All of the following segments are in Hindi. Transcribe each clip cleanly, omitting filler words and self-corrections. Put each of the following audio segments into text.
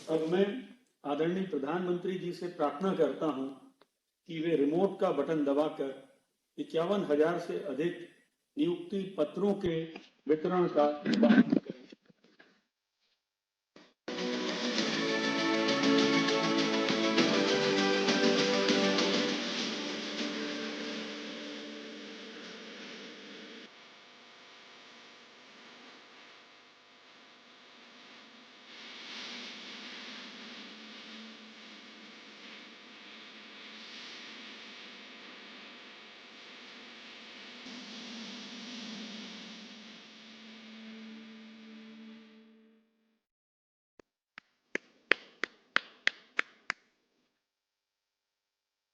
अब मैं आदरणीय प्रधानमंत्री जी से प्रार्थना करता हूं कि वे रिमोट का बटन दबाकर 51,000 से अधिक नियुक्ति पत्रों के वितरण का शुभारंभ करें।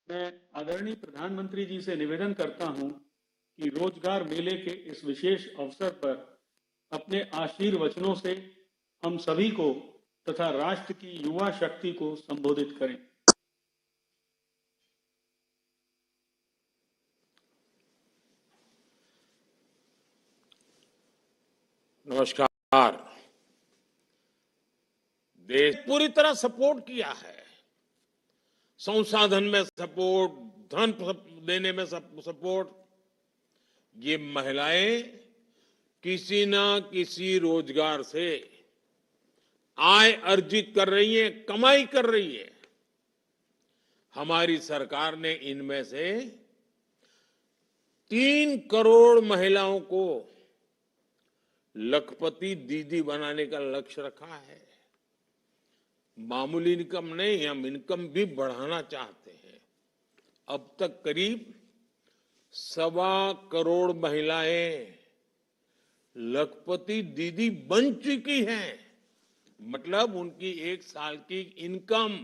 मैं आदरणीय प्रधानमंत्री जी से निवेदन करता हूं कि रोजगार मेले के इस विशेष अवसर पर अपने आशीर्वचनों से हम सभी को तथा राष्ट्र की युवा शक्ति को संबोधित करें। नमस्कार। देश पूरी तरह सपोर्ट किया है। संसाधन में सपोर्ट, धन देने में सपोर्ट। ये महिलाएं किसी ना किसी रोजगार से आय अर्जित कर रही हैं, कमाई कर रही है। हमारी सरकार ने इनमें से 3 करोड़ महिलाओं को लखपति दीदी बनाने का लक्ष्य रखा है। मामूली इनकम नहीं, हम इनकम भी बढ़ाना चाहते हैं। अब तक करीब 1.25 करोड़ महिलाएं लखपति दीदी बन चुकी हैं। मतलब उनकी एक साल की इनकम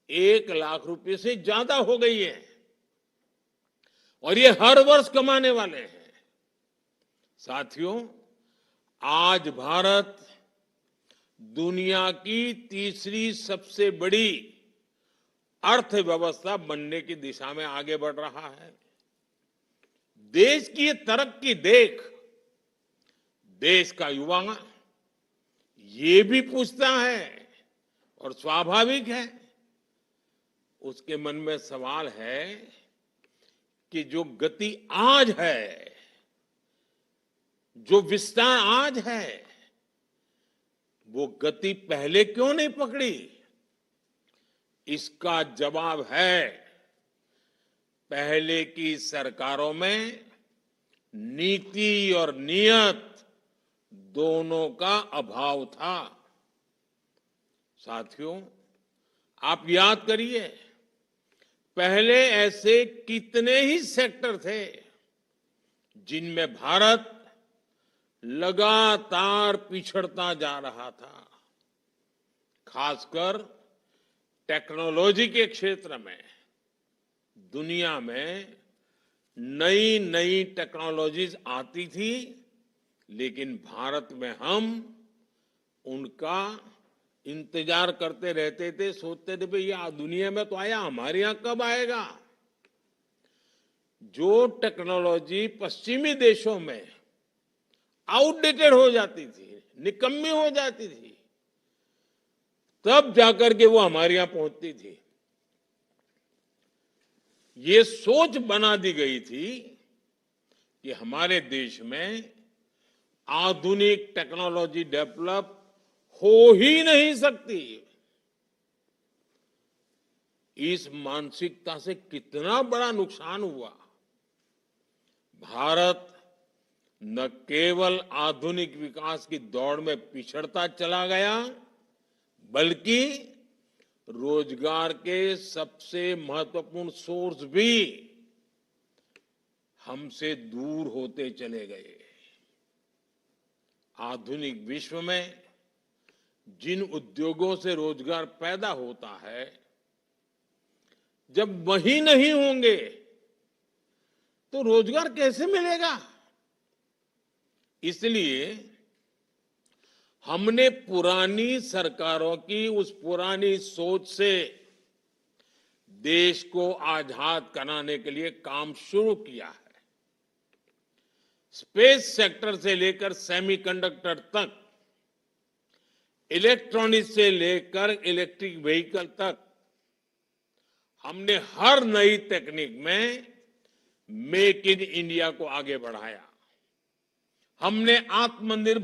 1 लाख रुपए से ज्यादा हो गई है और ये हर वर्ष कमाने वाले हैं। साथियों, आज भारत दुनिया की तीसरी सबसे बड़ी अर्थव्यवस्था बनने की दिशा में आगे बढ़ रहा है। देश की ये तरक्की देख देश का युवा ये भी पूछता है और स्वाभाविक है, उसके मन में सवाल है कि जो गति आज है, जो विस्तार आज है, वो गति पहले क्यों नहीं पकड़ी? इसका जवाब है, पहले की सरकारों में नीति और नियत दोनों का अभाव था। साथियों, आप याद करिए, पहले ऐसे कितने ही सेक्टर थे जिनमें भारत लगातार पिछड़ता जा रहा था। खासकर टेक्नोलॉजी के क्षेत्र में दुनिया में नई नई टेक्नोलॉजीज आती थी, लेकिन भारत में हम उनका इंतजार करते रहते थे, सोचते थे भाई ये दुनिया में तो आया, हमारे यहां कब आएगा। जो टेक्नोलॉजी पश्चिमी देशों में आउटडेटेड हो जाती थी, निकम्मी हो जाती थी, तब जाकर के वो हमारे यहां पहुंचती थी। ये सोच बना दी गई थी कि हमारे देश में आधुनिक टेक्नोलॉजी डेवलप हो ही नहीं सकती। इस मानसिकता से कितना बड़ा नुकसान हुआ। भारत न केवल आधुनिक विकास की दौड़ में पिछड़ता चला गया, बल्कि रोजगार के सबसे महत्वपूर्ण सोर्स भी हमसे दूर होते चले गए। आधुनिक विश्व में जिन उद्योगों से रोजगार पैदा होता है, जब वही नहीं होंगे तो रोजगार कैसे मिलेगा? इसलिए हमने पुरानी सरकारों की उस पुरानी सोच से देश को आजाद कराने के लिए काम शुरू किया है। स्पेस सेक्टर से लेकर सेमीकंडक्टर तक इलेक्ट्रॉनिक्स से लेकर इलेक्ट्रिक व्हीकल तक हमने हर नई तकनीक में मेक इन इंडिया को आगे बढ़ाया। हमने आत्मनिर्भर